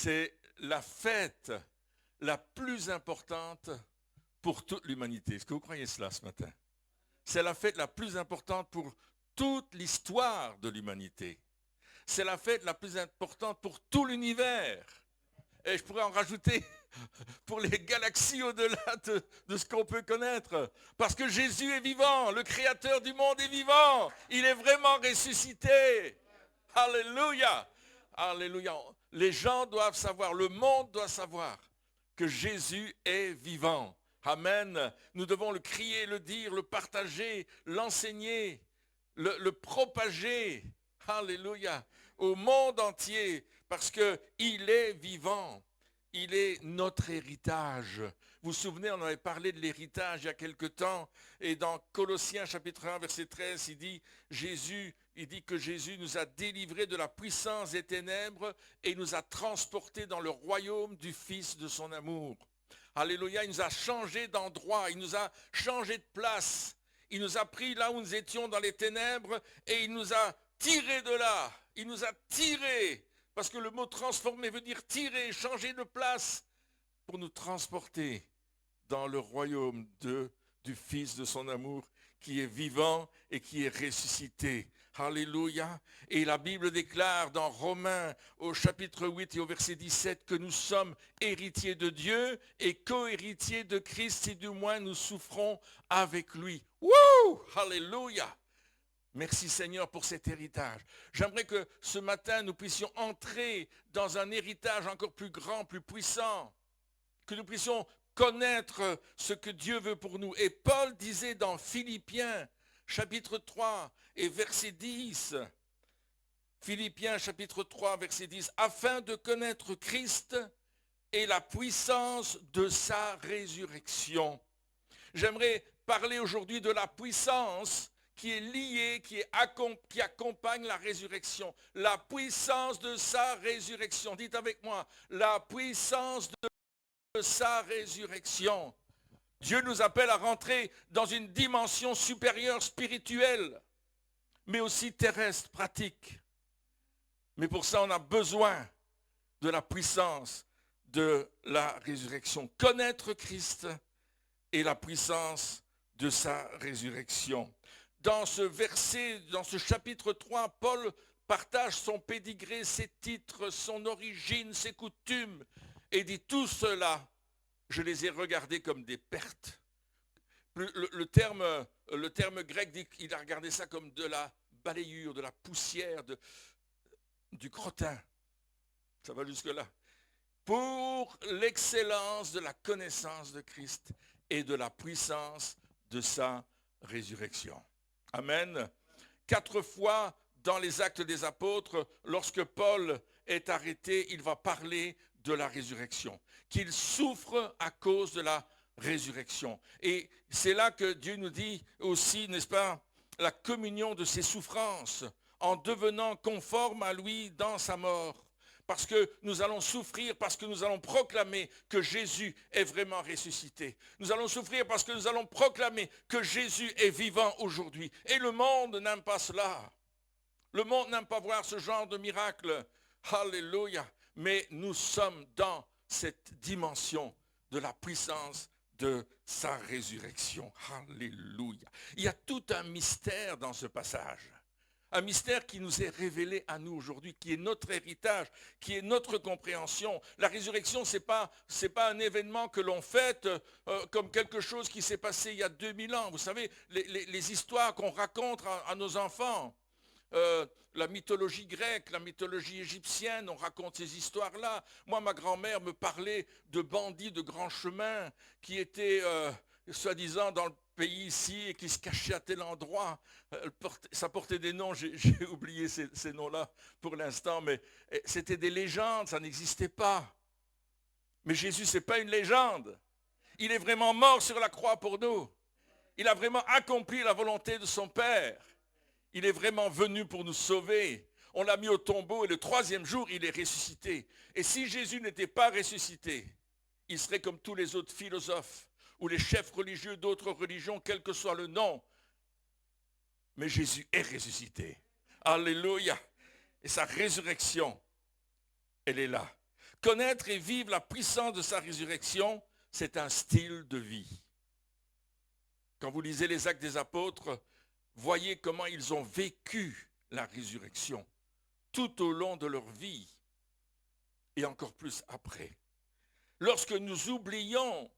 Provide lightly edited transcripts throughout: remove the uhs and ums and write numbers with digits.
c'est la fête la plus importante pour toute l'humanité. Est-ce que vous croyez cela ce matin? C'est la fête la plus importante pour toute l'histoire de l'humanité. C'est la fête la plus importante pour tout l'univers. Et je pourrais en rajouter pour les galaxies au-delà de ce qu'on peut connaître. Parce que Jésus est vivant, le Créateur du monde est vivant. Il est vraiment ressuscité. Alléluia. Alléluia. Les gens doivent savoir, le monde doit savoir que Jésus est vivant. Amen. Nous devons le crier, le dire, le partager, l'enseigner, le propager. Alléluia. Au monde entier, parce qu'il est vivant. Il est notre héritage. Vous vous souvenez, on avait parlé de l'héritage il y a quelque temps. Et dans Colossiens chapitre 1, verset 13, il dit que Jésus nous a délivrés de la puissance des ténèbres et nous a transportés dans le royaume du Fils de son amour. Alléluia, il nous a changé d'endroit, il nous a changé de place. Il nous a pris là où nous étions dans les ténèbres et il nous a tirés de là. Il nous a tirés. Parce que le mot transformer veut dire tirer, changer de place pour nous transporter dans le royaume du Fils de son amour qui est vivant et qui est ressuscité. Alléluia. Et la Bible déclare dans Romains au chapitre 8 et au verset 17 que nous sommes héritiers de Dieu et co-héritiers de Christ si du moins nous souffrons avec lui. Wouh! Alléluia. Merci Seigneur pour cet héritage. J'aimerais que ce matin nous puissions entrer dans un héritage encore plus grand, plus puissant, que nous puissions connaître ce que Dieu veut pour nous. Et Paul disait dans Philippiens chapitre 3 et verset 10, Philippiens chapitre 3 verset 10, afin de connaître Christ et la puissance de sa résurrection. J'aimerais parler aujourd'hui de la puissance qui est lié, qui accompagne la résurrection. La puissance de sa résurrection. Dites avec moi, la puissance de sa résurrection. Dieu nous appelle à rentrer dans une dimension supérieure spirituelle, mais aussi terrestre, pratique. Mais pour ça, on a besoin de la puissance de la résurrection. Connaître Christ et la puissance de sa résurrection. Dans ce verset, dans ce chapitre 3, Paul partage son pédigré, ses titres, son origine, ses coutumes, et dit tout cela, je les ai regardés comme des pertes. Le terme grec dit qu'il a regardé ça comme de la balayure, de la poussière, du crottin. Ça va jusque-là. Pour l'excellence de la connaissance de Christ et de la puissance de sa résurrection. Amen. 4 fois dans les Actes des Apôtres, lorsque Paul est arrêté, il va parler de la résurrection, qu'il souffre à cause de la résurrection. Et c'est là que Dieu nous dit aussi, n'est-ce pas, la communion de ses souffrances, en devenant conforme à lui dans sa mort. Parce que nous allons souffrir, parce que nous allons proclamer que Jésus est vraiment ressuscité. Nous allons souffrir parce que nous allons proclamer que Jésus est vivant aujourd'hui. Et le monde n'aime pas cela. Le monde n'aime pas voir ce genre de miracle. Alléluia. Mais nous sommes dans cette dimension de la puissance de sa résurrection. Alléluia. Il y a tout un mystère dans ce passage. Un mystère qui nous est révélé à nous aujourd'hui, qui est notre héritage, qui est notre compréhension. La résurrection, ce n'est pas un événement que l'on fête comme quelque chose qui s'est passé il y a 2000 ans. Vous savez, les histoires qu'on raconte à nos enfants, la mythologie grecque, la mythologie égyptienne, on raconte ces histoires-là. Moi, ma grand-mère me parlait de bandits de grand chemin qui étaient, soi-disant, dans le pays ici et qui se cachaient à tel endroit. Ça portait des noms, j'ai oublié ces noms-là pour l'instant, mais c'était des légendes, ça n'existait pas. Mais Jésus, ce n'est pas une légende. Il est vraiment mort sur la croix pour nous. Il a vraiment accompli la volonté de son Père. Il est vraiment venu pour nous sauver. On l'a mis au tombeau et le 3e jour, il est ressuscité. Et si Jésus n'était pas ressuscité, il serait comme tous les autres philosophes ou les chefs religieux d'autres religions, quel que soit le nom. Mais Jésus est ressuscité. Alléluia. Et sa résurrection, elle est là. Connaître et vivre la puissance de sa résurrection, c'est un style de vie. Quand vous lisez les Actes des Apôtres, voyez comment ils ont vécu la résurrection tout au long de leur vie et encore plus après. Lorsque nous oublions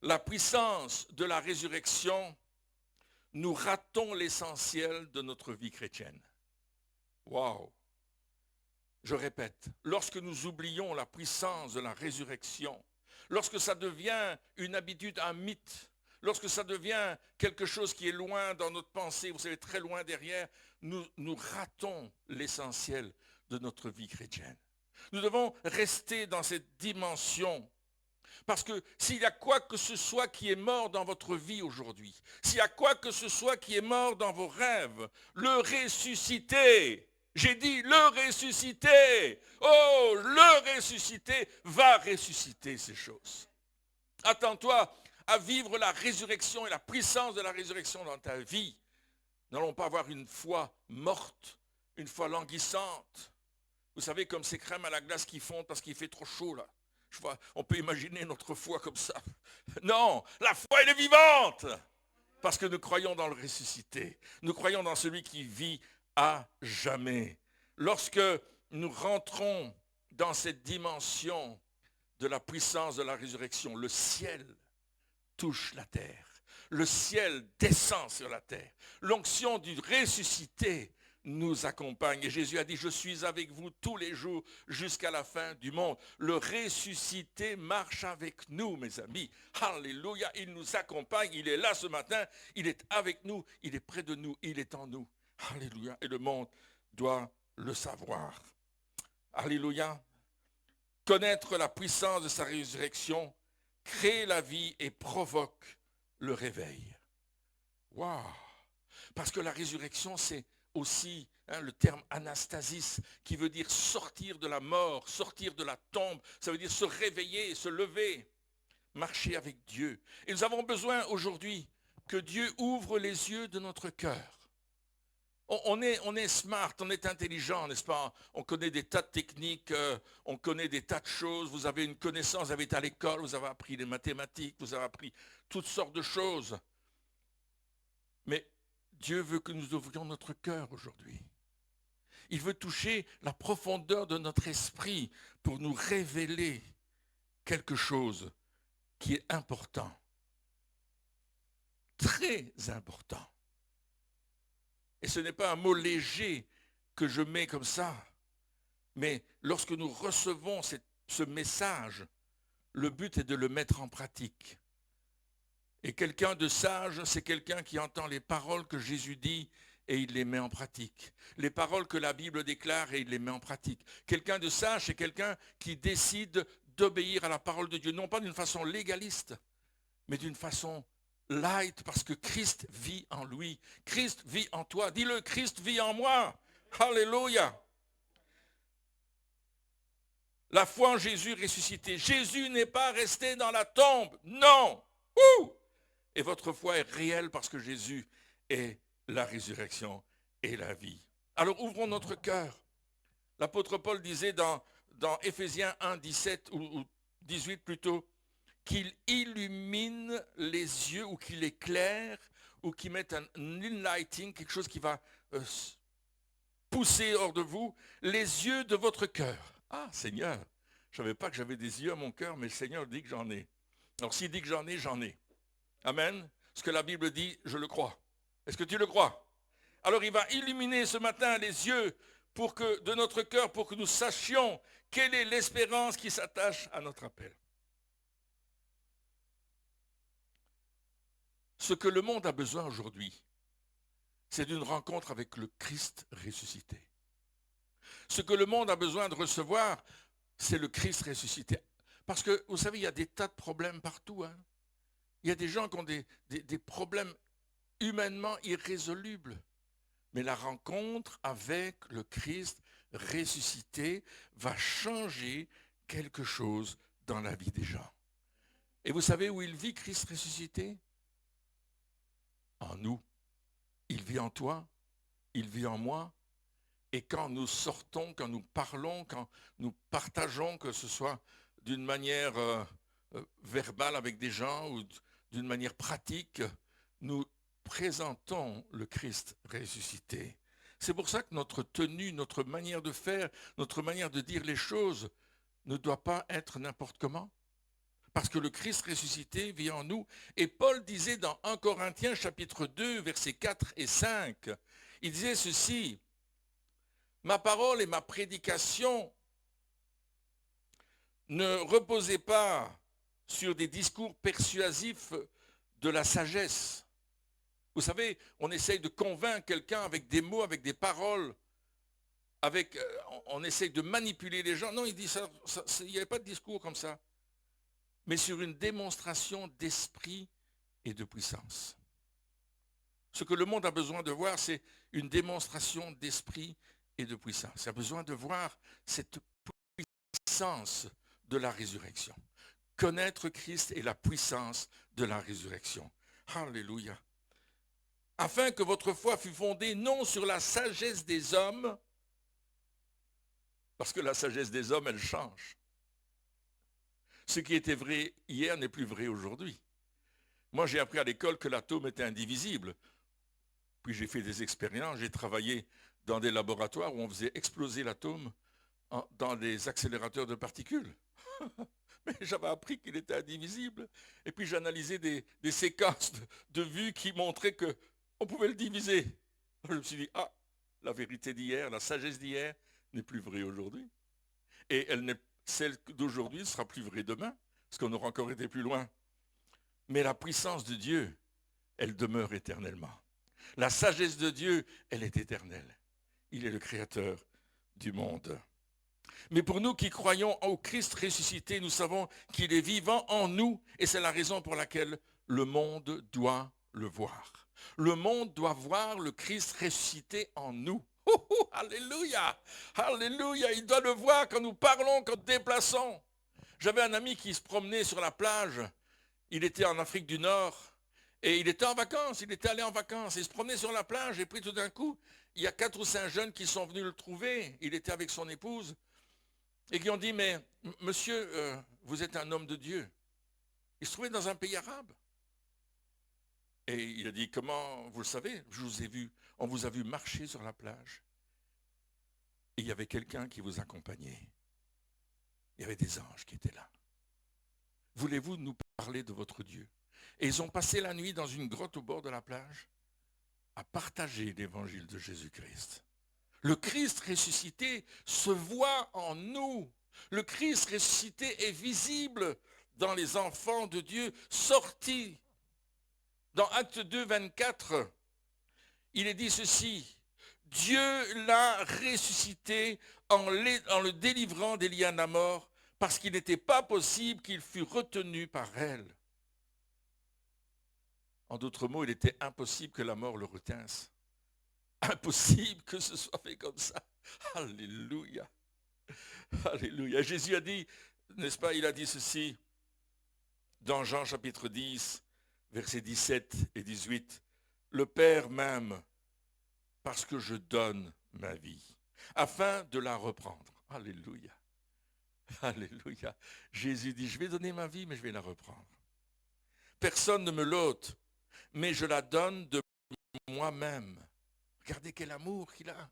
la puissance de la résurrection, nous ratons l'essentiel de notre vie chrétienne. Waouh! Je répète, lorsque nous oublions la puissance de la résurrection, lorsque ça devient une habitude, un mythe, lorsque ça devient quelque chose qui est loin dans notre pensée, vous savez, très loin derrière, nous ratons l'essentiel de notre vie chrétienne. Nous devons rester dans cette dimension. Parce que s'il y a quoi que ce soit qui est mort dans votre vie aujourd'hui, s'il y a quoi que ce soit qui est mort dans vos rêves, le ressuscité, j'ai dit le ressuscité, oh, le ressuscité va ressusciter ces choses. Attends-toi à vivre la résurrection et la puissance de la résurrection dans ta vie. Nous n'allons pas avoir une foi morte, une foi languissante. Vous savez, comme ces crèmes à la glace qui fondent parce qu'il fait trop chaud là. On peut imaginer notre foi comme ça. Non, la foi elle est vivante. Parce que nous croyons dans le ressuscité. Nous croyons dans celui qui vit à jamais. Lorsque nous rentrons dans cette dimension de la puissance de la résurrection, le ciel touche la terre. Le ciel descend sur la terre. L'onction du ressuscité nous accompagne. Et Jésus a dit, je suis avec vous tous les jours jusqu'à la fin du monde. Le ressuscité marche avec nous, mes amis. Alléluia, il nous accompagne, il est là ce matin, il est avec nous, il est près de nous, il est en nous. Alléluia, et le monde doit le savoir. Alléluia. Connaître la puissance de sa résurrection crée la vie et provoque le réveil. Waouh! Parce que la résurrection, c'est aussi le terme anastasis, qui veut dire sortir de la mort, sortir de la tombe. Ça veut dire se réveiller, se lever, marcher avec Dieu. Et nous avons besoin aujourd'hui que Dieu ouvre les yeux de notre cœur. On est smart, on est intelligent, n'est-ce pas? On connaît des tas de techniques, on connaît des tas de choses. Vous avez une connaissance, vous avez été à l'école, vous avez appris les mathématiques, vous avez appris toutes sortes de choses. Mais Dieu veut que nous ouvrions notre cœur aujourd'hui. Il veut toucher la profondeur de notre esprit pour nous révéler quelque chose qui est important. Très important. Et ce n'est pas un mot léger que je mets comme ça, mais lorsque nous recevons ce message, le but est de le mettre en pratique. Et quelqu'un de sage, c'est quelqu'un qui entend les paroles que Jésus dit et il les met en pratique. Les paroles que la Bible déclare et il les met en pratique. Quelqu'un de sage, c'est quelqu'un qui décide d'obéir à la parole de Dieu, non pas d'une façon légaliste, mais d'une façon light, parce que Christ vit en lui. Christ vit en toi. Dis-le, Christ vit en moi. Alléluia. La foi en Jésus ressuscité. Jésus n'est pas resté dans la tombe. Non. Ouh! Et votre foi est réelle parce que Jésus est la résurrection et la vie. Alors ouvrons notre cœur. L'apôtre Paul disait dans Éphésiens 1, 17 ou 18 plutôt, qu'il illumine les yeux ou qu'il éclaire ou qu'il mette un enlighting, quelque chose qui va pousser hors de vous, les yeux de votre cœur. Ah Seigneur, je ne savais pas que j'avais des yeux à mon cœur, mais le Seigneur dit que j'en ai. Alors s'il dit que j'en ai, j'en ai. Amen. Ce que la Bible dit, je le crois. Est-ce que tu le crois? Alors il va illuminer ce matin les yeux de notre cœur pour que nous sachions quelle est l'espérance qui s'attache à notre appel. Ce que le monde a besoin aujourd'hui, c'est d'une rencontre avec le Christ ressuscité. Ce que le monde a besoin de recevoir, c'est le Christ ressuscité. Parce que, vous savez, il y a des tas de problèmes partout. Hein. Il y a des gens qui ont des problèmes humainement irrésolubles. Mais la rencontre avec le Christ ressuscité va changer quelque chose dans la vie des gens. Et vous savez où il vit, Christ ressuscité? En nous. Il vit en toi, il vit en moi, Et quand nous sortons, quand nous parlons, quand nous partageons, que ce soit d'une manière verbale avec des gens ou d'une manière pratique, nous présentons le Christ ressuscité. C'est pour ça que notre tenue, notre manière de faire, notre manière de dire les choses ne doit pas être n'importe comment. Parce que le Christ ressuscité vit en nous. Et Paul disait dans 1 Corinthiens chapitre 2, versets 4 et 5, il disait ceci: « Ma parole et ma prédication ne reposaient pas sur des discours persuasifs de la sagesse. » Vous savez, on essaye de convaincre quelqu'un avec des mots, avec des paroles, on essaye de manipuler les gens. Non, il dit ça, il n'y avait pas de discours comme ça. Mais sur une démonstration d'esprit et de puissance. Ce que le monde a besoin de voir, c'est une démonstration d'esprit et de puissance. Il a besoin de voir cette puissance de la résurrection. Connaître Christ et la puissance de la résurrection. Alléluia. Afin que votre foi fût fondée non sur la sagesse des hommes, parce que la sagesse des hommes, elle change. Ce qui était vrai hier n'est plus vrai aujourd'hui. Moi, j'ai appris à l'école que l'atome était indivisible. Puis j'ai fait des expériences, j'ai travaillé dans des laboratoires où on faisait exploser l'atome dans des accélérateurs de particules. Mais j'avais appris qu'il était indivisible. Et puis j'analysais des séquences de vues qui montraient qu'on pouvait le diviser. Je me suis dit, ah, la vérité d'hier, la sagesse d'hier n'est plus vraie aujourd'hui. Et celle d'aujourd'hui ne sera plus vraie demain, parce qu'on aura encore été plus loin. Mais la puissance de Dieu, elle demeure éternellement. La sagesse de Dieu, elle est éternelle. Il est le créateur du monde. Mais pour nous qui croyons au Christ ressuscité, nous savons qu'il est vivant en nous, et c'est la raison pour laquelle le monde doit le voir. Le monde doit voir le Christ ressuscité en nous. Alléluia! Alléluia! Il doit le voir quand nous parlons, quand nous déplaçons. J'avais un ami qui se promenait sur la plage. Il était en Afrique du Nord. Et il était en vacances, il était allé en vacances, il se promenait sur la plage, et puis tout d'un coup, il y a 4 ou 5 jeunes qui sont venus le trouver, il était avec son épouse, et qui ont dit, mais monsieur, vous êtes un homme de Dieu. Il se trouvait dans un pays arabe. Et il a dit, comment vous le savez? Je vous ai vu, on vous a vu marcher sur la plage, et il y avait quelqu'un qui vous accompagnait. Il y avait des anges qui étaient là. Voulez-vous nous parler de votre Dieu? Et ils ont passé la nuit dans une grotte au bord de la plage à partager l'évangile de Jésus-Christ. Le Christ ressuscité se voit en nous. Le Christ ressuscité est visible dans les enfants de Dieu sortis. Dans Actes 2, 24, il est dit ceci: Dieu l'a ressuscité en le délivrant des liens de la mort, parce qu'il n'était pas possible qu'il fût retenu par elle. En d'autres mots, il était impossible que la mort le retinsse. Impossible que ce soit fait comme ça. Alléluia. Alléluia. Jésus a dit, n'est-ce pas, il a dit ceci dans Jean chapitre 10, versets 17 et 18. Le Père m'aime parce que je donne ma vie, afin de la reprendre. Alléluia. Alléluia. Jésus dit, je vais donner ma vie, mais je vais la reprendre. Personne ne me l'ôte, mais je la donne de moi-même. Regardez quel amour qu'il a.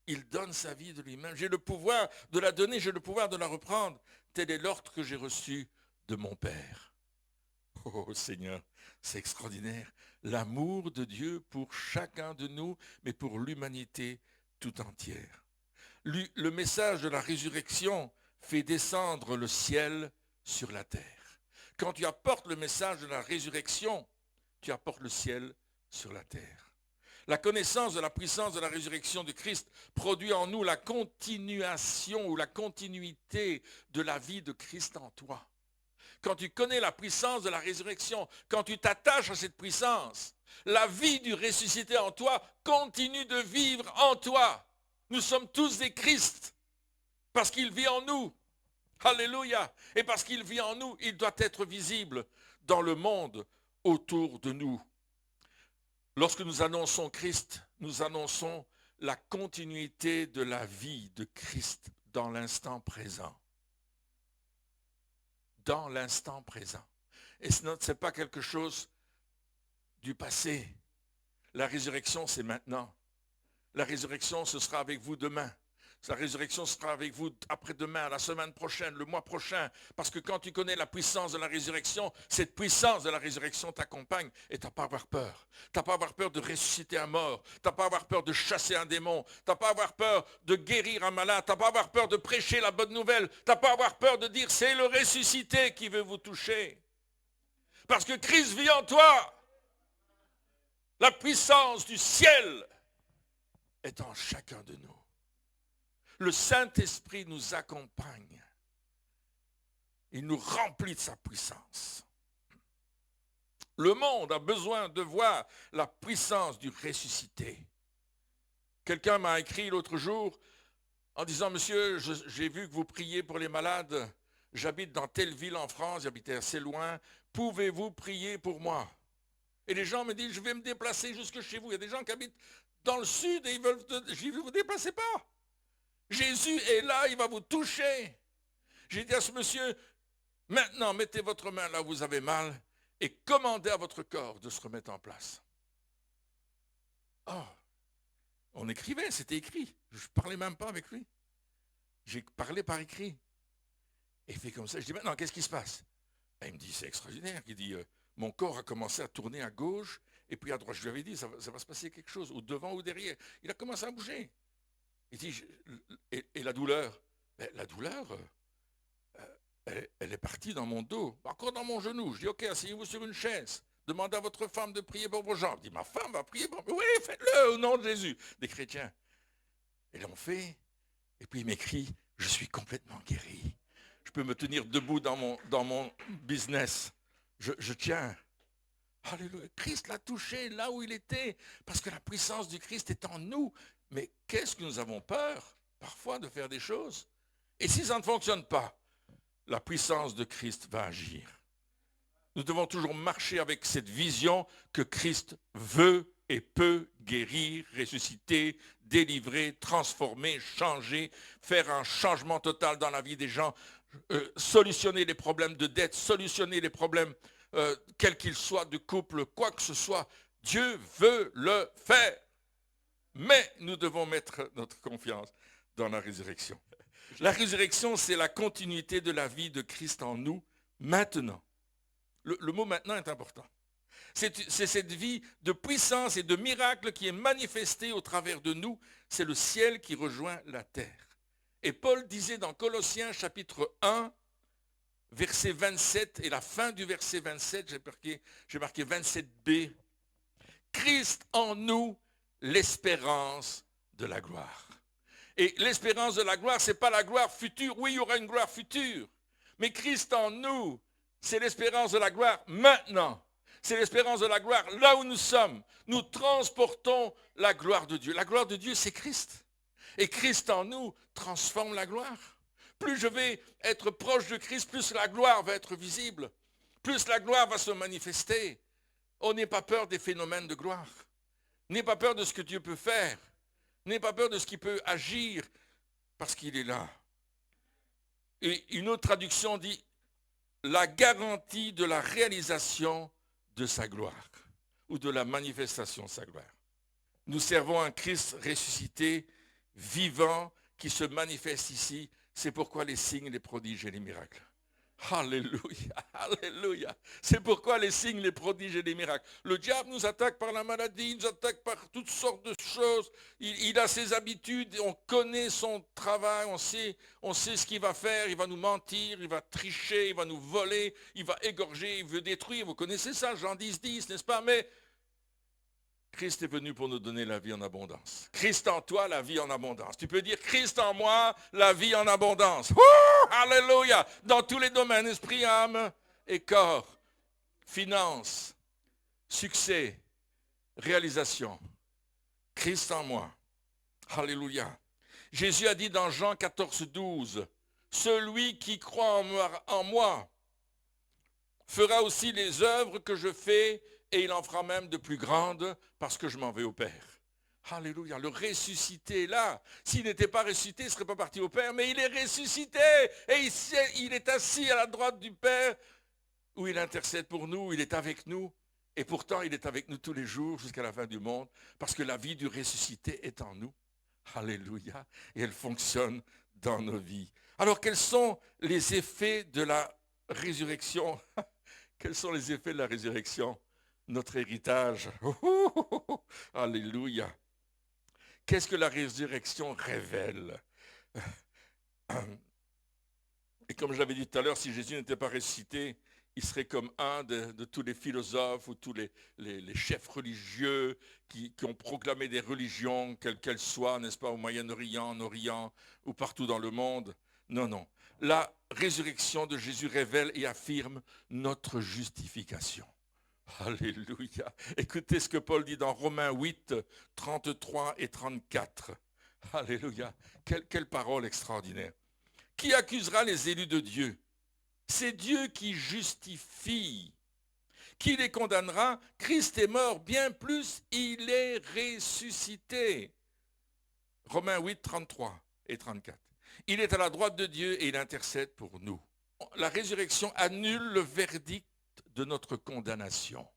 Il donne sa vie de lui-même. J'ai le pouvoir de la donner, j'ai le pouvoir de la reprendre. Tel est l'ordre que j'ai reçu de mon Père. Oh Seigneur, c'est extraordinaire. L'amour de Dieu pour chacun de nous, mais pour l'humanité tout entière. Le message de la résurrection fait descendre le ciel sur la terre. Quand tu apportes le message de la résurrection, tu apportes le ciel sur la terre. La connaissance de la puissance de la résurrection de Christ produit en nous la continuation ou la continuité de la vie de Christ en toi. Quand tu connais la puissance de la résurrection, quand tu t'attaches à cette puissance, la vie du ressuscité en toi continue de vivre en toi. Nous sommes tous des Christ parce qu'il vit en nous. Alléluia. Et parce qu'il vit en nous, il doit être visible dans le monde autour de nous. Lorsque nous annonçons Christ, nous annonçons la continuité de la vie de Christ dans l'instant présent. Dans l'instant présent. Et ce n'est pas quelque chose du passé. La résurrection, c'est maintenant. La résurrection, ce sera avec vous demain. La résurrection sera avec vous après-demain, la semaine prochaine, le mois prochain. Parce que quand tu connais la puissance de la résurrection, cette puissance de la résurrection t'accompagne et tu n'as pas à avoir peur. Tu n'as pas à avoir peur de ressusciter un mort. Tu n'as pas à avoir peur de chasser un démon. Tu n'as pas à avoir peur de guérir un malade. Tu n'as pas à avoir peur de prêcher la bonne nouvelle. Tu n'as pas à avoir peur de dire c'est le ressuscité qui veut vous toucher. Parce que Christ vit en toi. La puissance du ciel est en chacun de nous. Le Saint-Esprit nous accompagne. Il nous remplit de sa puissance. Le monde a besoin de voir la puissance du ressuscité. Quelqu'un m'a écrit l'autre jour en disant, monsieur, j'ai vu que vous priez pour les malades. J'habite dans telle ville en France, j'habitais assez loin. Pouvez-vous prier pour moi? Et les gens me disent, je vais me déplacer jusque chez vous. Il y a des gens qui habitent dans le sud et ils veulent, je ne vous déplacez pas. Jésus est là, il va vous toucher. J'ai dit à ce monsieur, maintenant mettez votre main là où vous avez mal et commandez à votre corps de se remettre en place. Oh, on écrivait, c'était écrit. Je ne parlais même pas avec lui. J'ai parlé par écrit. Et il fait comme ça. Je dis, maintenant, qu'est-ce qui se passe? Et il me dit, c'est extraordinaire. Il dit, mon corps a commencé à tourner à gauche et puis à droite. Je lui avais dit, ça va se passer quelque chose, ou devant ou derrière. Il a commencé à bouger. Il dit, et la douleur? Ben, la douleur, elle est partie dans mon dos, encore dans mon genou. Je dis, ok, asseyez-vous sur une chaise. Demandez à votre femme de prier pour vos jambes. Il dit, ma femme va prier pour moi. Oui, faites-le au nom de Jésus. Des chrétiens. Et l'ont fait. Et puis il m'écrit, je suis complètement guéri. Je peux me tenir debout dans mon business. Je tiens. Alléluia. Christ l'a touché là où il était. Parce que la puissance du Christ est en nous. Mais qu'est-ce que nous avons peur, parfois, de faire des choses? Et si ça ne fonctionne pas, la puissance de Christ va agir. Nous devons toujours marcher avec cette vision que Christ veut et peut guérir, ressusciter, délivrer, transformer, changer, faire un changement total dans la vie des gens, solutionner les problèmes de dette, solutionner les problèmes, quels qu'ils soient, de couple, quoi que ce soit. Dieu veut le faire. Mais nous devons mettre notre confiance dans la résurrection. La résurrection, c'est la continuité de la vie de Christ en nous, maintenant. Le mot maintenant est important. C'est cette vie de puissance et de miracle qui est manifestée au travers de nous. C'est le ciel qui rejoint la terre. Et Paul disait dans Colossiens chapitre 1, verset 27, et la fin du verset 27, j'ai marqué 27b, Christ en nous, l'espérance de la gloire. Et l'espérance de la gloire, ce n'est pas la gloire future. Oui, il y aura une gloire future. Mais Christ en nous, c'est l'espérance de la gloire maintenant. C'est l'espérance de la gloire là où nous sommes. Nous transportons la gloire de Dieu. La gloire de Dieu, c'est Christ. Et Christ en nous transforme la gloire. Plus je vais être proche de Christ, plus la gloire va être visible. Plus la gloire va se manifester. On n'ait pas peur des phénomènes de gloire. N'aie pas peur de ce que Dieu peut faire. N'aie pas peur de ce qu'il peut agir, parce qu'il est là. Et une autre traduction dit, la garantie de la réalisation de sa gloire, ou de la manifestation de sa gloire. Nous servons un Christ ressuscité, vivant, qui se manifeste ici. C'est pourquoi les signes, les prodiges et les miracles. Alléluia, alléluia. C'est pourquoi les signes, les prodiges et les miracles. Le diable nous attaque par la maladie, il nous attaque par toutes sortes de choses. Il a ses habitudes, on connaît son travail, on sait ce qu'il va faire. Il va nous mentir, il va tricher, il va nous voler, il va égorger, il veut détruire. Vous connaissez ça, Jean 10, n'est-ce pas? Mais Christ est venu pour nous donner la vie en abondance. Christ en toi, la vie en abondance. Tu peux dire Christ en moi, la vie en abondance. Alléluia. Dans tous les domaines, esprit, âme et corps. Finance, succès, réalisation. Christ en moi. Alléluia. Jésus a dit dans Jean 14, 12, celui qui croit en moi fera aussi les œuvres que je fais, et il en fera même de plus grandes parce que je m'en vais au Père. Alléluia, le ressuscité est là. S'il n'était pas ressuscité, il ne serait pas parti au Père, mais il est ressuscité. Et il est assis à la droite du Père, où il intercède pour nous, il est avec nous. Et pourtant, il est avec nous tous les jours jusqu'à la fin du monde, parce que la vie du ressuscité est en nous. Alléluia. Et elle fonctionne dans nos vies. Alors, quels sont les effets de la résurrection? Quels sont les effets de la résurrection? Notre héritage. Alléluia. Qu'est-ce que la résurrection révèle? Et comme je l'avais dit tout à l'heure, si Jésus n'était pas ressuscité, il serait comme un de tous les philosophes ou tous les chefs religieux qui ont proclamé des religions, quelles qu'elles soient, n'est-ce pas, au Moyen-Orient, en Orient ou partout dans le monde. Non, non. La résurrection de Jésus révèle et affirme notre justification. Alléluia. Écoutez ce que Paul dit dans Romains 8, 33 et 34. Alléluia. Quelle parole extraordinaire. Qui accusera les élus de Dieu? C'est Dieu qui justifie. Qui les condamnera? Christ est mort, bien plus, il est ressuscité. Romains 8, 33 et 34. Il est à la droite de Dieu et il intercède pour nous. La résurrection annule le verdict de notre condamnation.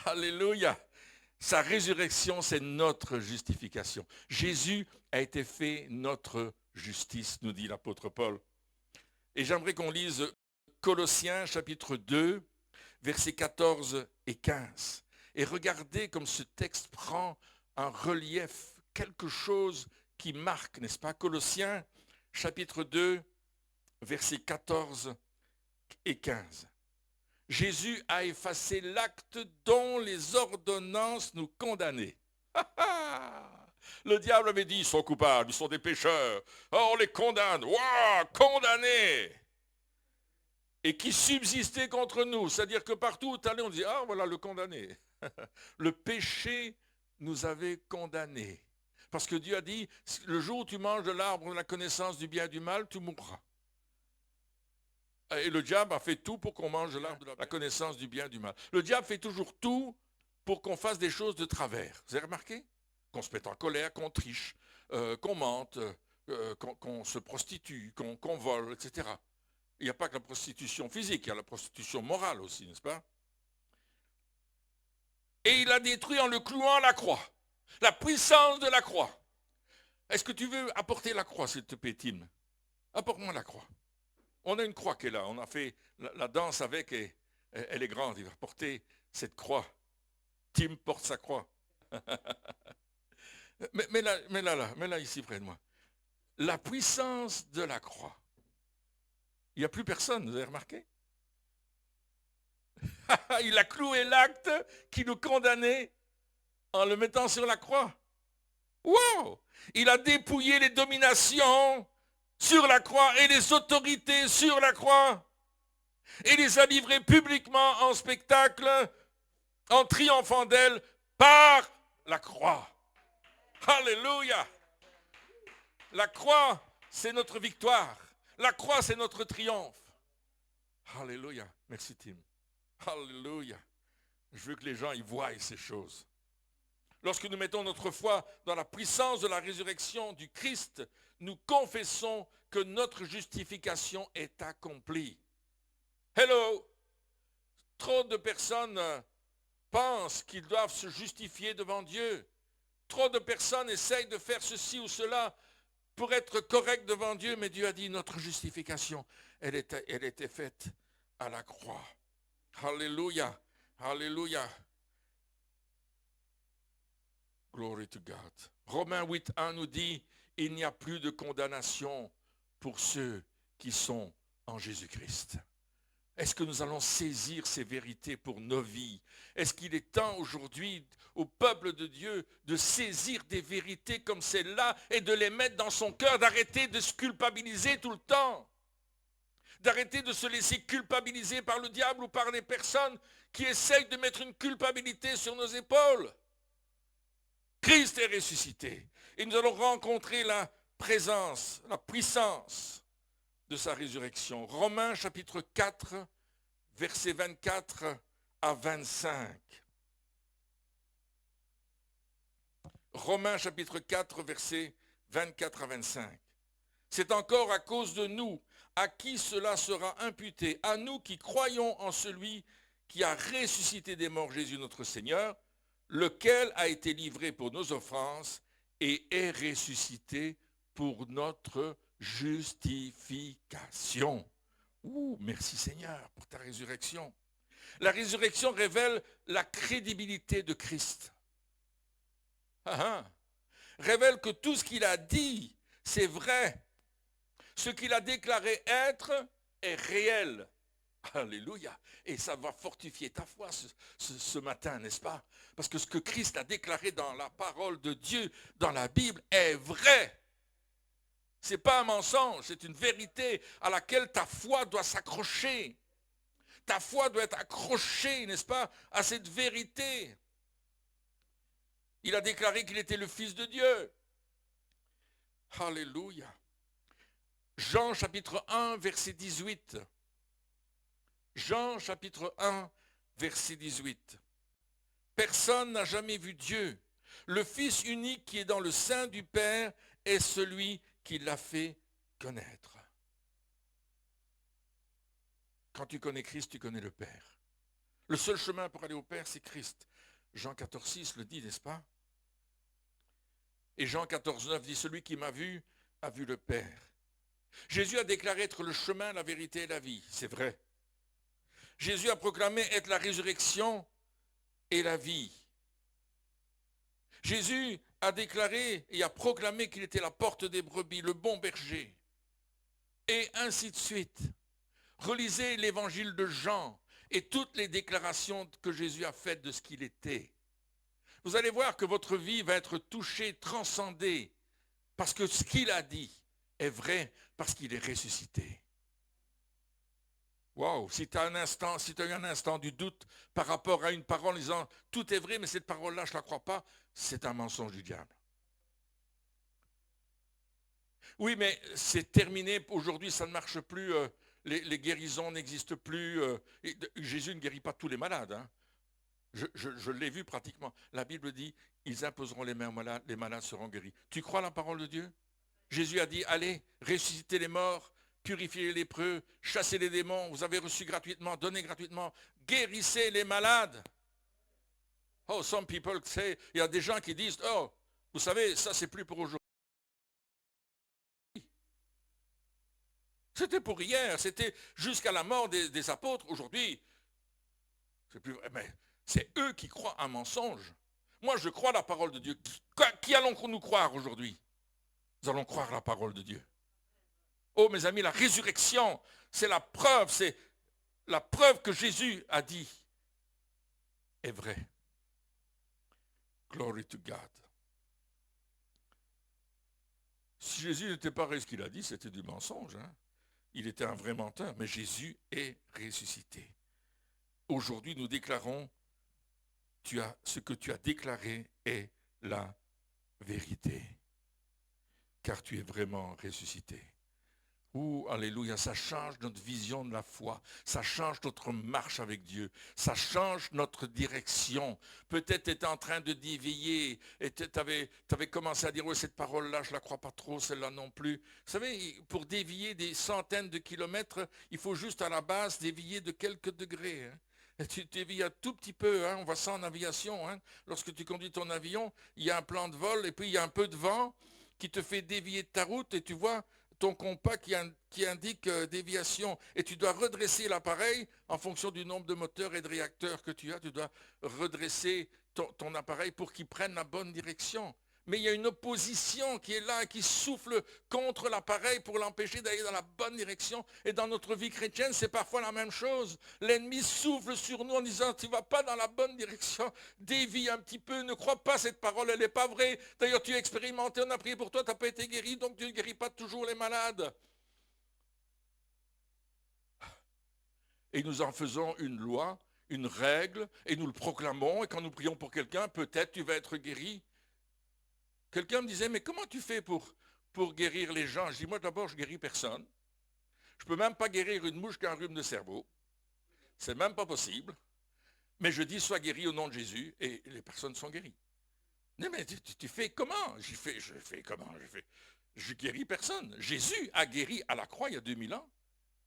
Alléluia. Sa résurrection, c'est notre justification. Jésus a été fait notre justice, nous dit l'apôtre Paul. Et j'aimerais qu'on lise Colossiens chapitre 2, versets 14 et 15. Et regardez comme ce texte prend un relief, quelque chose qui marque, n'est-ce pas? Colossiens chapitre 2, versets 14 et 15. Jésus a effacé l'acte dont les ordonnances nous condamnaient. Le diable avait dit, ils sont coupables, ils sont des pécheurs. Oh, on les condamne. Waouh, condamnés. Et qui subsistait contre nous. C'est-à-dire que partout où tu allais, on disait, ah, voilà le condamné. Le péché nous avait condamnés. Parce que Dieu a dit, le jour où tu manges de l'arbre de la connaissance du bien et du mal, tu mourras. Et le diable a fait tout pour qu'on mange de l'arbre de la connaissance du bien et du mal. Le diable fait toujours tout pour qu'on fasse des choses de travers. Vous avez remarqué? Qu'on se mette en colère, qu'on triche, qu'on mente, qu'on se prostitue, qu'on vole, etc. Il n'y a pas que la prostitution physique, il y a la prostitution morale aussi, n'est-ce pas? Et il a détruit en le clouant à la croix. La puissance de la croix. Est-ce que tu veux apporter la croix, s'il te plaît, Tim? Apporte-moi la croix. On a une croix qui est là. On a fait la danse avec et elle est grande. Il va porter cette croix. Tim porte sa croix. mais là, ici près de moi. La puissance de la croix. Il n'y a plus personne, vous avez remarqué? Il a cloué l'acte qui nous condamnait en le mettant sur la croix. Wow! Il a dépouillé les dominations sur la croix et les autorités sur la croix et les a livrées publiquement en spectacle en triomphant d'elle par la croix. Alléluia! La croix, c'est notre victoire. La croix, c'est notre triomphe. Alléluia. Merci Tim. Alléluia. Je veux que les gens y voient ces choses. Lorsque nous mettons notre foi dans la puissance de la résurrection du Christ, nous confessons que notre justification est accomplie. Hello! Trop de personnes pensent qu'ils doivent se justifier devant Dieu. Trop de personnes essayent de faire ceci ou cela pour être corrects devant Dieu, mais Dieu a dit notre justification, elle était faite à la croix. Alléluia, alléluia. Glory to God. Romains 8:1 nous dit, il n'y a plus de condamnation pour ceux qui sont en Jésus-Christ. Est-ce que nous allons saisir ces vérités pour nos vies? Est-ce qu'il est temps aujourd'hui au peuple de Dieu de saisir des vérités comme celle-là et de les mettre dans son cœur, d'arrêter de se culpabiliser tout le temps, d'arrêter de se laisser culpabiliser par le diable ou par les personnes qui essayent de mettre une culpabilité sur nos épaules? Christ est ressuscité et nous allons rencontrer la présence, la puissance de sa résurrection. Romains chapitre 4, versets 24 à 25. Romains chapitre 4, versets 24 à 25. C'est encore à cause de nous, à qui cela sera imputé, à nous qui croyons en celui qui a ressuscité des morts Jésus notre Seigneur, lequel a été livré pour nos offenses et est ressuscité pour notre justification. Ouh, merci Seigneur pour ta résurrection. La résurrection révèle la crédibilité de Christ. Révèle que tout ce qu'il a dit, c'est vrai. Ce qu'il a déclaré être est réel. Alléluia. Et ça va fortifier ta foi ce matin, n'est-ce pas? Parce que ce que Christ a déclaré dans la parole de Dieu, dans la Bible, est vrai. Ce n'est pas un mensonge, c'est une vérité à laquelle ta foi doit s'accrocher. Ta foi doit être accrochée, n'est-ce pas, à cette vérité. Il a déclaré qu'il était le Fils de Dieu. Alléluia. Jean chapitre 1, verset 18. Jean chapitre 1, verset 18. Personne n'a jamais vu Dieu. Le Fils unique qui est dans le sein du Père est celui qui l'a fait connaître. Quand tu connais Christ, tu connais le Père. Le seul chemin pour aller au Père, c'est Christ. Jean 14, 6 le dit, n'est-ce pas? Et Jean 14, 9 dit, celui qui m'a vu a vu le Père. Jésus a déclaré être le chemin, la vérité et la vie. C'est vrai. Jésus a proclamé être la résurrection et la vie. Jésus a déclaré et a proclamé qu'il était la porte des brebis, le bon berger. Et ainsi de suite. Relisez l'évangile de Jean et toutes les déclarations que Jésus a faites de ce qu'il était. Vous allez voir que votre vie va être touchée, transcendée, parce que ce qu'il a dit est vrai, parce qu'il est ressuscité. Waouh, si tu as eu un instant du doute par rapport à une parole en disant tout est vrai, mais cette parole-là, je ne la crois pas, c'est un mensonge du diable. Oui, mais c'est terminé, aujourd'hui ça ne marche plus, les guérisons n'existent plus. Jésus ne guérit pas tous les malades. Hein. Je l'ai vu pratiquement. La Bible dit, ils imposeront les mains aux malades, les malades seront guéris. Tu crois la parole de Dieu? Jésus a dit, allez, ressuscitez les morts, purifiez les lépreux, chassez les démons, vous avez reçu gratuitement, donnez gratuitement, guérissez les malades. Oh, some people say, il y a des gens qui disent, oh, vous savez, ça c'est plus pour aujourd'hui. C'était pour hier, c'était jusqu'à la mort des apôtres. Aujourd'hui, c'est plus vrai. Mais c'est eux qui croient un mensonge. Moi, je crois la parole de Dieu. Qui allons-nous croire aujourd'hui? Nous allons croire la parole de Dieu. Oh, mes amis, la résurrection, c'est la preuve que Jésus a dit est vrai. Glory to God. Si Jésus n'était pas vrai ce qu'il a dit, c'était du mensonge. Hein? Il était un vrai menteur, mais Jésus est ressuscité. Aujourd'hui, nous déclarons, ce que tu as déclaré est la vérité, car tu es vraiment ressuscité. Ouh, alléluia, ça change notre vision de la foi, ça change notre marche avec Dieu, ça change notre direction. Peut-être tu étais en train de dévier et tu avais commencé à dire, oui, cette parole-là, je ne la crois pas trop, celle-là non plus. Vous savez, pour dévier des centaines de kilomètres, il faut juste à la base dévier de quelques degrés. Hein. Et tu dévies un tout petit peu, hein, on voit ça en aviation. Hein. Lorsque tu conduis ton avion, il y a un plan de vol et puis il y a un peu de vent qui te fait dévier de ta route et tu vois ton compas qui indique déviation et tu dois redresser l'appareil en fonction du nombre de moteurs et de réacteurs que tu as. Tu dois redresser ton appareil pour qu'il prenne la bonne direction. Mais il y a une opposition qui est là, qui souffle contre l'appareil pour l'empêcher d'aller dans la bonne direction. Et dans notre vie chrétienne, c'est parfois la même chose. L'ennemi souffle sur nous en disant, tu ne vas pas dans la bonne direction, dévie un petit peu, ne crois pas cette parole, elle n'est pas vraie. D'ailleurs, tu as expérimenté, on a prié pour toi, tu n'as pas été guéri, donc tu ne guéris pas toujours les malades. Et nous en faisons une loi, une règle, et nous le proclamons, et quand nous prions pour quelqu'un, peut-être tu vas être guéri. Quelqu'un me disait, mais comment tu fais pour guérir les gens? Je dis, moi d'abord, je ne guéris personne. Je ne peux même pas guérir une mouche qui a un rhume de cerveau. C'est même pas possible. Mais je dis, sois guéri au nom de Jésus, et les personnes sont guéries. Non, mais tu fais comment? Je fais comment? Je guéris personne. Jésus a guéri à la croix il y a 2000 ans.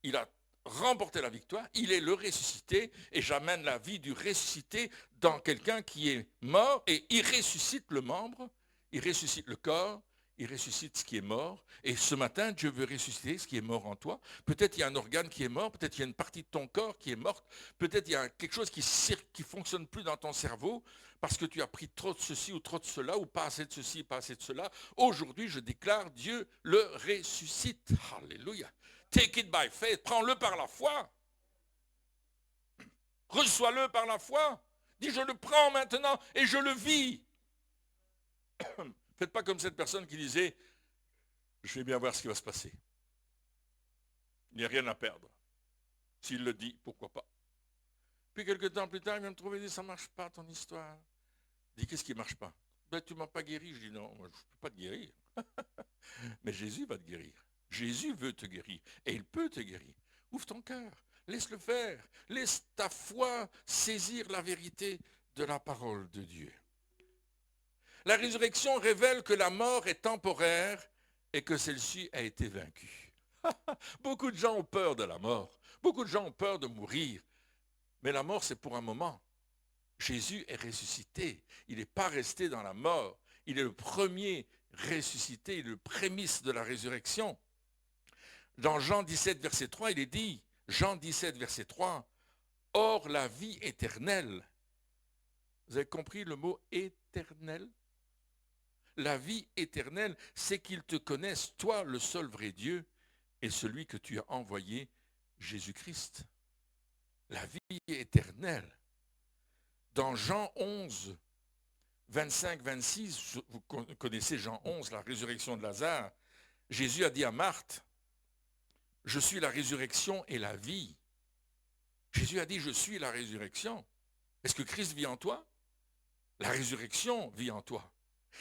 Il a remporté la victoire. Il est le ressuscité. Et j'amène la vie du ressuscité dans quelqu'un qui est mort. Et il ressuscite le membre. Il ressuscite le corps. Il ressuscite ce qui est mort. Et ce matin, Dieu veut ressusciter ce qui est mort en toi. Peut-être il y a un organe qui est mort. Peut-être il y a une partie de ton corps qui est morte. Peut-être il y a quelque chose qui ne fonctionne plus dans ton cerveau parce que tu as pris trop de ceci ou trop de cela, ou pas assez de ceci, pas assez de cela. Aujourd'hui, je déclare, Dieu le ressuscite. Alléluia. Take it by faith. Prends-le par la foi. Reçois-le par la foi. Dis, je le prends maintenant et je le vis. Faites pas comme cette personne qui disait, je vais bien voir ce qui va se passer. Il n'y a rien à perdre. S'il le dit, pourquoi pas. Puis quelques temps plus tard, il vient me trouver et dit, ça ne marche pas ton histoire. Il dit, qu'est-ce qui ne marche pas? Ben, tu ne m'as pas guéri. Je dis, non, moi, je ne peux pas te guérir. Mais Jésus va te guérir. Jésus veut te guérir. Et il peut te guérir. Ouvre ton cœur. Laisse-le faire. Laisse ta foi saisir la vérité de la parole de Dieu. La résurrection révèle que la mort est temporaire et que celle-ci a été vaincue. Beaucoup de gens ont peur de la mort. Beaucoup de gens ont peur de mourir. Mais la mort, c'est pour un moment. Jésus est ressuscité. Il n'est pas resté dans la mort. Il est le premier ressuscité, il est le prémisse de la résurrection. Dans Jean 17, verset 3, il est dit, Jean 17, verset 3, « Or la vie éternelle ». Vous avez compris le mot « éternel » ? La vie éternelle, c'est qu'ils te connaissent, toi, le seul vrai Dieu, et celui que tu as envoyé, Jésus-Christ. La vie éternelle. Dans Jean 11, 25, 26, vous connaissez Jean 11, la résurrection de Lazare, Jésus a dit à Marthe, « Je suis la résurrection et la vie ». Jésus a dit, « Je suis la résurrection ». Est-ce que Christ vit en toi? La résurrection vit en toi.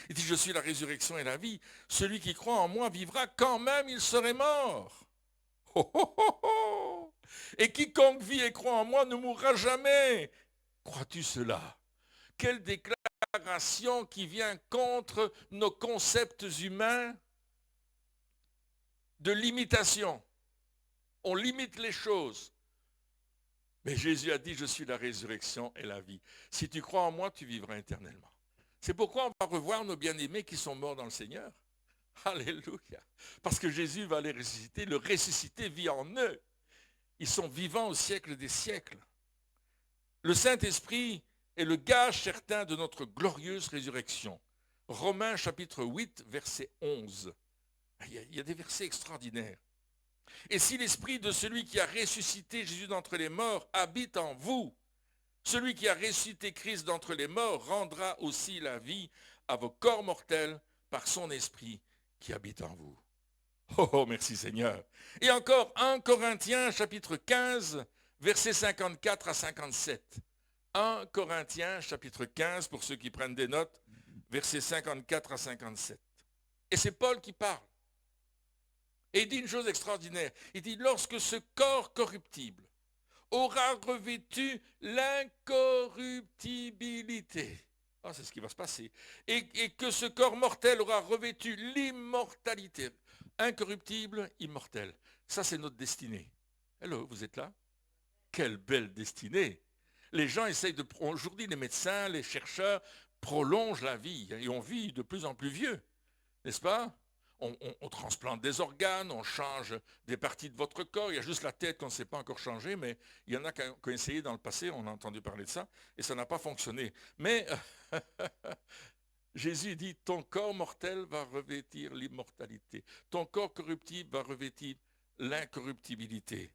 Il dit, « Je suis la résurrection et la vie. Celui qui croit en moi vivra quand même il serait mort. » Oh, oh, oh, oh. Et quiconque vit et croit en moi ne mourra jamais. Crois-tu cela? Quelle déclaration qui vient contre nos concepts humains de limitation. On limite les choses. Mais Jésus a dit, je suis la résurrection et la vie. Si tu crois en moi, tu vivras éternellement. C'est pourquoi on va revoir nos bien-aimés qui sont morts dans le Seigneur. Alléluia. Parce que Jésus va les ressusciter. Le ressuscité vit en eux. Ils sont vivants au siècle des siècles. Le Saint-Esprit est le gage certain de notre glorieuse résurrection. Romains chapitre 8, verset 11. Il y a des versets extraordinaires. Et si l'esprit de celui qui a ressuscité Jésus d'entre les morts habite en vous, celui qui a ressuscité Christ d'entre les morts rendra aussi la vie à vos corps mortels par son esprit qui habite en vous. Oh, oh, merci Seigneur. Et encore 1 Corinthiens chapitre 15, versets 54 à 57. 1 Corinthiens chapitre 15, pour ceux qui prennent des notes, versets 54 à 57. Et c'est Paul qui parle. Et il dit une chose extraordinaire. Il dit, lorsque ce corps corruptible aura revêtu l'incorruptibilité. Ah, c'est ce qui va se passer. Et que ce corps mortel aura revêtu l'immortalité. Incorruptible, immortel. Ça, c'est notre destinée. Hello, vous êtes là? Quelle belle destinée. Les gens essayent de... Aujourd'hui, les médecins, les chercheurs prolongent la vie. Et on vit de plus en plus vieux. N'est-ce pas? On transplante des organes, on change des parties de votre corps. Il y a juste la tête qu'on ne sait pas encore changer, mais il y en a qui ont essayé dans le passé, on a entendu parler de ça, et ça n'a pas fonctionné. Mais Jésus dit, ton corps mortel va revêtir l'immortalité. Ton corps corruptible va revêtir l'incorruptibilité.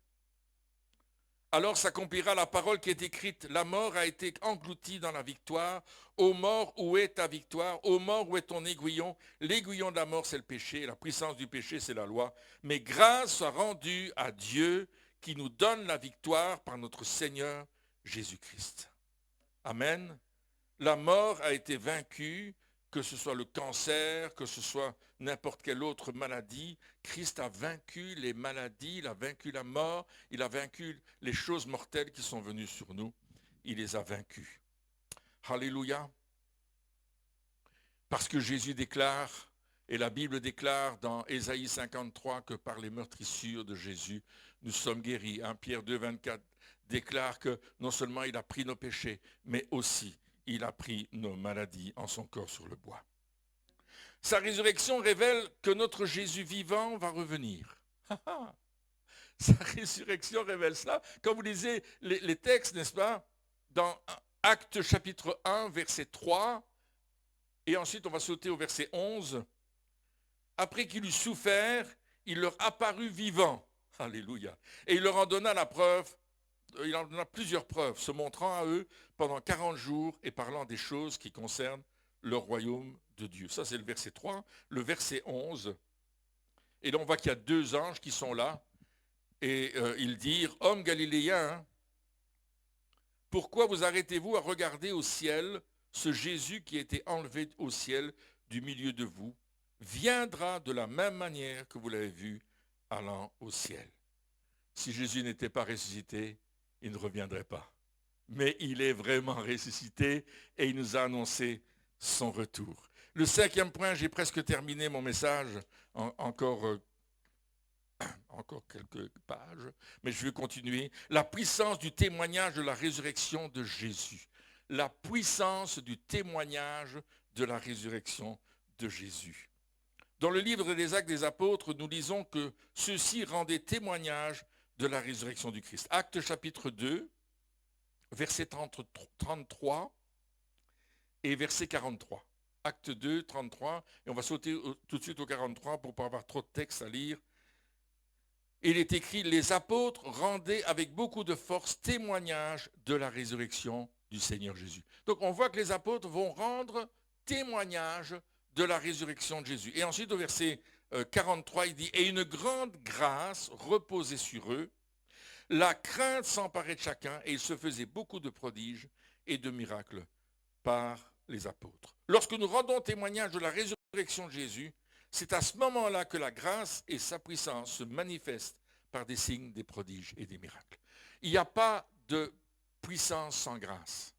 Alors s'accomplira la parole qui est écrite, la mort a été engloutie dans la victoire. Ô mort, où est ta victoire? Ô mort, où est ton aiguillon? L'aiguillon de la mort, c'est le péché, la puissance du péché, c'est la loi. Mais grâce soit rendue à Dieu qui nous donne la victoire par notre Seigneur Jésus-Christ. Amen. La mort a été vaincue, que ce soit le cancer, que ce soit n'importe quelle autre maladie. Christ a vaincu les maladies, il a vaincu la mort, il a vaincu les choses mortelles qui sont venues sur nous. Il les a vaincus. Alléluia. Parce que Jésus déclare, et la Bible déclare dans Ésaïe 53 que par les meurtrissures de Jésus, nous sommes guéris. 1 Pierre 2, 24 déclare que non seulement il a pris nos péchés, mais aussi il a pris nos maladies en son corps sur le bois. Sa résurrection révèle que notre Jésus vivant va revenir. Sa résurrection révèle cela. Quand vous lisez les textes, n'est-ce pas, dans Actes chapitre 1, verset 3, et ensuite on va sauter au verset 11. Après qu'il eut souffert, il leur apparut vivant. Alléluia. Et il leur en donna la preuve, il en donna plusieurs preuves, se montrant à eux pendant 40 jours et parlant des choses qui concernent le royaume de Dieu. Ça, c'est le verset 3. Le verset 11. Et là, on voit qu'il y a deux anges qui sont là. Et ils dirent, « Hommes galiléens, pourquoi vous arrêtez-vous à regarder au ciel ce Jésus qui a été enlevé au ciel du milieu de vous, viendra de la même manière que vous l'avez vu allant au ciel. » Si Jésus n'était pas ressuscité, il ne reviendrait pas. Mais il est vraiment ressuscité et il nous a annoncé son retour. Le cinquième point, j'ai presque terminé mon message, encore quelques pages, mais je vais continuer. La puissance du témoignage de la résurrection de Jésus. La puissance du témoignage de la résurrection de Jésus. Dans le livre des Actes des Apôtres, nous lisons que ceux-ci rendaient témoignage de la résurrection du Christ. Actes chapitre 2, verset 33 et verset 43. Acte 2, 33, et on va sauter tout de suite au 43 pour ne pas avoir trop de texte à lire. Il est écrit, les apôtres rendaient avec beaucoup de force témoignage de la résurrection du Seigneur Jésus. Donc on voit que les apôtres vont rendre témoignage de la résurrection de Jésus. Et ensuite au verset 43, il dit, et une grande grâce reposait sur eux, la crainte s'emparait de chacun et il se faisait beaucoup de prodiges et de miracles par les apôtres. Lorsque nous rendons témoignage de la résurrection de Jésus, c'est à ce moment-là que la grâce et sa puissance se manifestent par des signes, des prodiges et des miracles. Il n'y a pas de puissance sans grâce.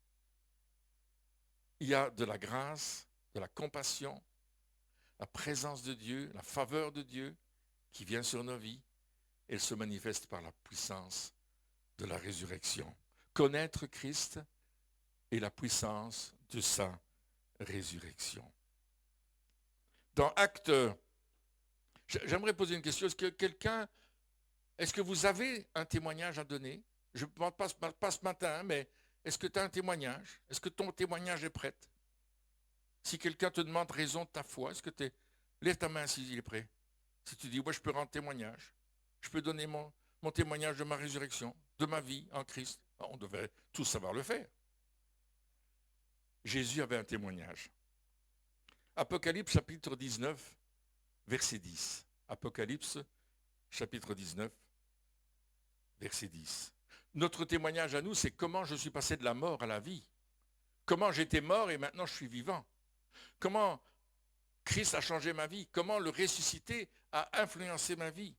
Il y a de la grâce, de la compassion, la présence de Dieu, la faveur de Dieu qui vient sur nos vies. Elle se manifeste par la puissance de la résurrection. Connaître Christ et la puissance de sa résurrection. Dans Actes, j'aimerais poser une question. Est-ce que vous avez un témoignage à donner? Je ne demande pas ce matin, mais est-ce que tu as un témoignage? Est-ce que ton témoignage est prêt? Si quelqu'un te demande raison de ta foi, est-ce que tu es... Lève ta main s'il est prêt. Si tu dis, ouais, je peux rendre témoignage. Je peux donner mon témoignage de ma résurrection, de ma vie en Christ. On devrait tous savoir le faire. Jésus avait un témoignage. Apocalypse chapitre 19, verset 10. Apocalypse chapitre 19, verset 10. Notre témoignage à nous, c'est comment je suis passé de la mort à la vie. Comment j'étais mort et maintenant je suis vivant. Comment Christ a changé ma vie. Comment le ressuscité a influencé ma vie.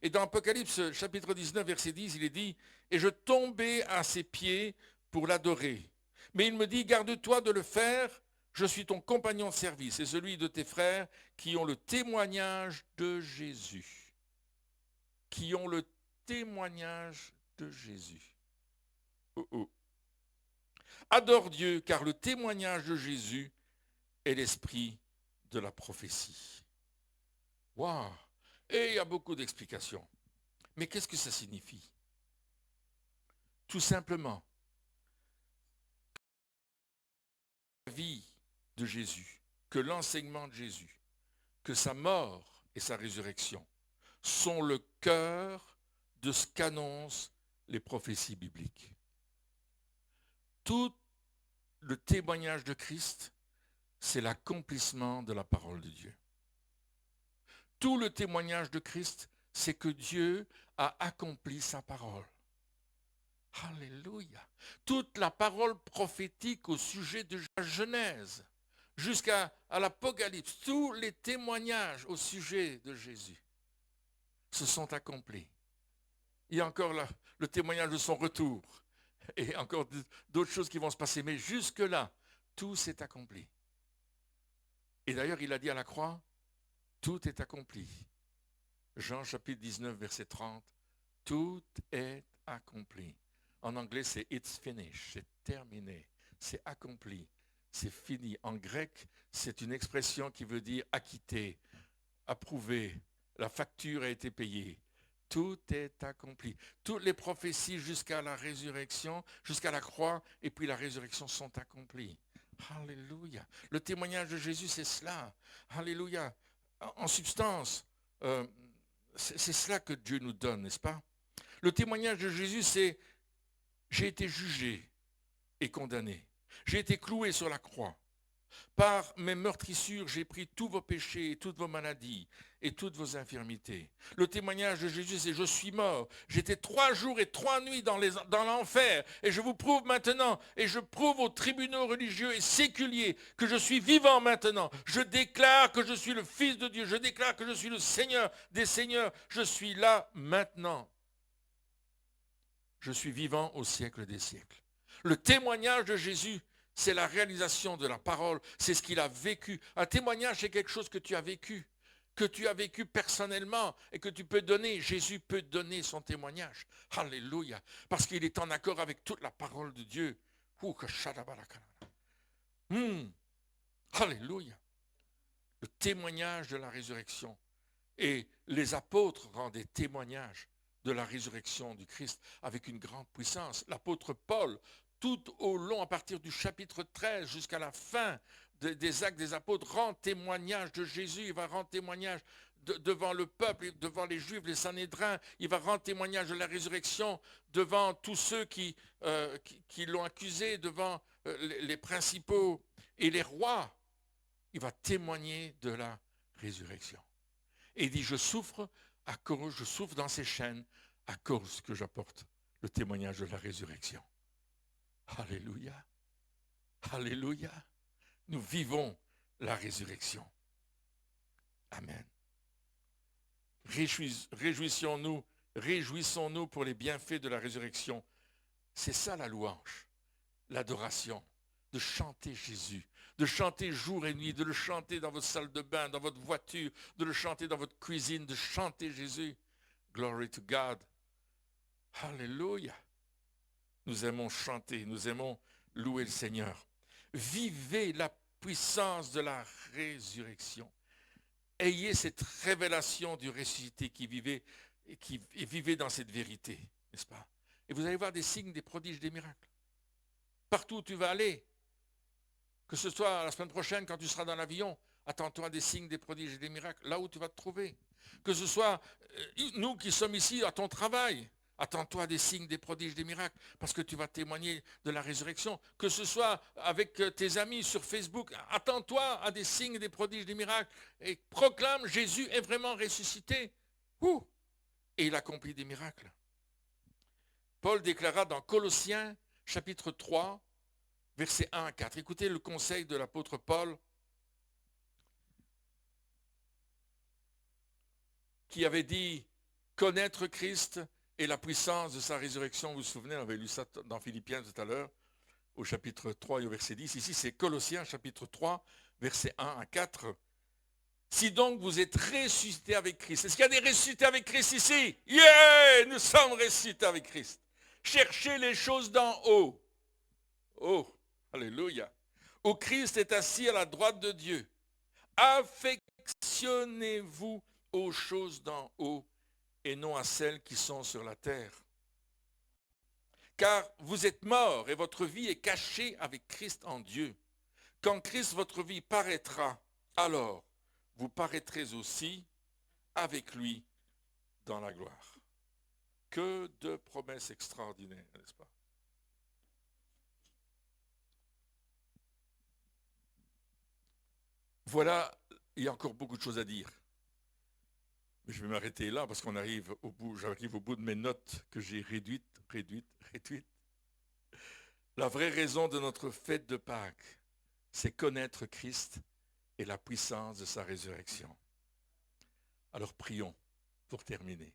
Et dans Apocalypse chapitre 19, verset 10, il est dit, « Et je tombai à ses pieds pour l'adorer. Mais il me dit, garde-toi de le faire, je suis ton compagnon de service et celui de tes frères qui ont le témoignage de Jésus. » Qui ont le témoignage de Jésus. Oh oh. Adore Dieu, car le témoignage de Jésus est l'esprit de la prophétie. Waouh! Et il y a beaucoup d'explications. Mais qu'est-ce que ça signifie? Tout simplement, la vie de Jésus, que l'enseignement de Jésus, que sa mort et sa résurrection sont le cœur de ce qu'annoncent les prophéties bibliques. Tout le témoignage de Christ, c'est l'accomplissement de la parole de Dieu. Tout le témoignage de Christ, c'est que Dieu a accompli sa parole. Alléluia. Toute la parole prophétique au sujet de la Genèse, jusqu'à l'Apocalypse, tous les témoignages au sujet de Jésus se sont accomplis. Il y a encore le témoignage de son retour et encore d'autres choses qui vont se passer, mais jusque-là, tout s'est accompli. Et d'ailleurs, il a dit à la croix, tout est accompli. Jean chapitre 19, verset 30, tout est accompli. En anglais, c'est it's finished, c'est terminé, c'est accompli, c'est fini. En grec, c'est une expression qui veut dire acquitté, approuvé, la facture a été payée. Tout est accompli. Toutes les prophéties jusqu'à la résurrection, jusqu'à la croix, et puis la résurrection sont accomplies. Alléluia. Le témoignage de Jésus, c'est cela. Alléluia. En substance, c'est cela que Dieu nous donne, n'est-ce pas? Le témoignage de Jésus, c'est « j'ai été jugé et condamné. J'ai été cloué sur la croix. Par mes meurtrissures, j'ai pris tous vos péchés, toutes vos maladies et toutes vos infirmités. » Le témoignage de Jésus, c'est « je suis mort. J'étais 3 jours et 3 nuits dans l'enfer. Et je vous prouve maintenant, et je prouve aux tribunaux religieux et séculiers que je suis vivant maintenant. Je déclare que je suis le Fils de Dieu. Je déclare que je suis le Seigneur des Seigneurs. Je suis là maintenant. Je suis vivant au siècle des siècles. » Le témoignage de Jésus, c'est la réalisation de la parole, c'est ce qu'il a vécu. Un témoignage, c'est quelque chose que tu as vécu personnellement et que tu peux donner. Jésus peut donner son témoignage. Alléluia. Parce qu'il est en accord avec toute la parole de Dieu. Alléluia. Le témoignage de la résurrection. Et les apôtres rendaient témoignage de la résurrection du Christ avec une grande puissance. L'apôtre Paul, tout au long, à partir du chapitre 13 jusqu'à la fin des Actes des Apôtres, rend témoignage de Jésus. Il va rendre témoignage devant le peuple, devant les Juifs, les Sanhédrins. Il va rendre témoignage de la résurrection devant tous ceux qui l'ont accusé, devant les principaux et les rois. Il va témoigner de la résurrection. Et il dit, je souffre dans ces chaînes à cause que j'apporte le témoignage de la résurrection. Alléluia. Alléluia. Nous vivons la résurrection. Amen. Réjouissons-nous pour les bienfaits de la résurrection. C'est ça la louange, l'adoration, de chanter Jésus, de chanter jour et nuit, de le chanter dans votre salle de bain, dans votre voiture, de le chanter dans votre cuisine, de chanter Jésus. Glory to God. Alléluia. Nous aimons chanter, nous aimons louer le Seigneur. Vivez la puissance de la résurrection. Ayez cette révélation du ressuscité qui vivait dans cette vérité, n'est-ce pas? Et vous allez voir des signes, des prodiges, des miracles. Partout où tu vas aller, que ce soit la semaine prochaine quand tu seras dans l'avion, attends-toi à des signes, des prodiges et des miracles, là où tu vas te trouver. Que ce soit nous qui sommes ici à ton travail, attends-toi à des signes, des prodiges, des miracles, parce que tu vas témoigner de la résurrection. Que ce soit avec tes amis sur Facebook, attends-toi à des signes, des prodiges, des miracles, et proclame Jésus est vraiment ressuscité. Et il accomplit des miracles. Paul déclara dans Colossiens, chapitre 3, versets 1 à 4. Écoutez le conseil de l'apôtre Paul, qui avait dit connaître Christ et la puissance de sa résurrection. Vous vous souvenez, on avait lu ça dans Philippiens tout à l'heure, au chapitre 3 et au verset 10. Ici, c'est Colossiens, chapitre 3, versets 1 à 4. Si donc vous êtes ressuscités avec Christ. Est-ce qu'il y a des ressuscités avec Christ ici? Yeah! Nous sommes ressuscités avec Christ. Cherchez les choses d'en haut. Oh, alléluia. Où Christ est assis à la droite de Dieu. Affectionnez-vous aux choses d'en haut et non à celles qui sont sur la terre. Car vous êtes morts et votre vie est cachée avec Christ en Dieu. Quand Christ, votre vie, paraîtra, alors vous paraîtrez aussi avec lui dans la gloire. Que de promesses extraordinaires, n'est-ce pas? Voilà, il y a encore beaucoup de choses à dire. Mais je vais m'arrêter là parce j'arrive au bout de mes notes que j'ai réduites. La vraie raison de notre fête de Pâques, c'est connaître Christ et la puissance de sa résurrection. Alors prions pour terminer.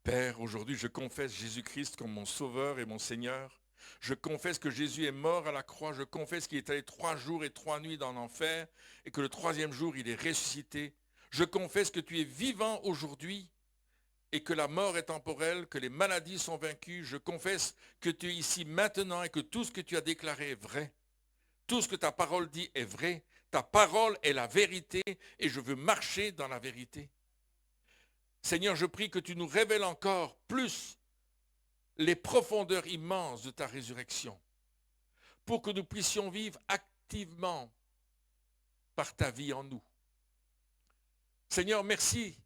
Père, aujourd'hui je confesse Jésus-Christ comme mon Sauveur et mon Seigneur. Je confesse que Jésus est mort à la croix. Je confesse qu'il est allé 3 jours et 3 nuits dans l'enfer et que le 3e jour, il est ressuscité. Je confesse que tu es vivant aujourd'hui et que la mort est temporelle, que les maladies sont vaincues. Je confesse que tu es ici maintenant et que tout ce que tu as déclaré est vrai. Tout ce que ta parole dit est vrai. Ta parole est la vérité et je veux marcher dans la vérité. Seigneur, je prie que tu nous révèles encore plus les profondeurs immenses de ta résurrection pour que nous puissions vivre activement par ta vie en nous. Seigneur, merci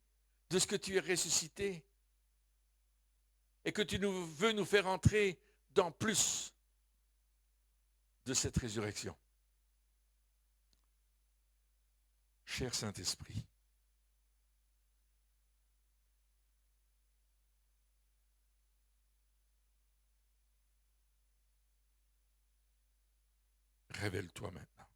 de ce que tu es ressuscité et que tu veux nous faire entrer dans plus de cette résurrection. Cher Saint-Esprit, révèle-toi maintenant.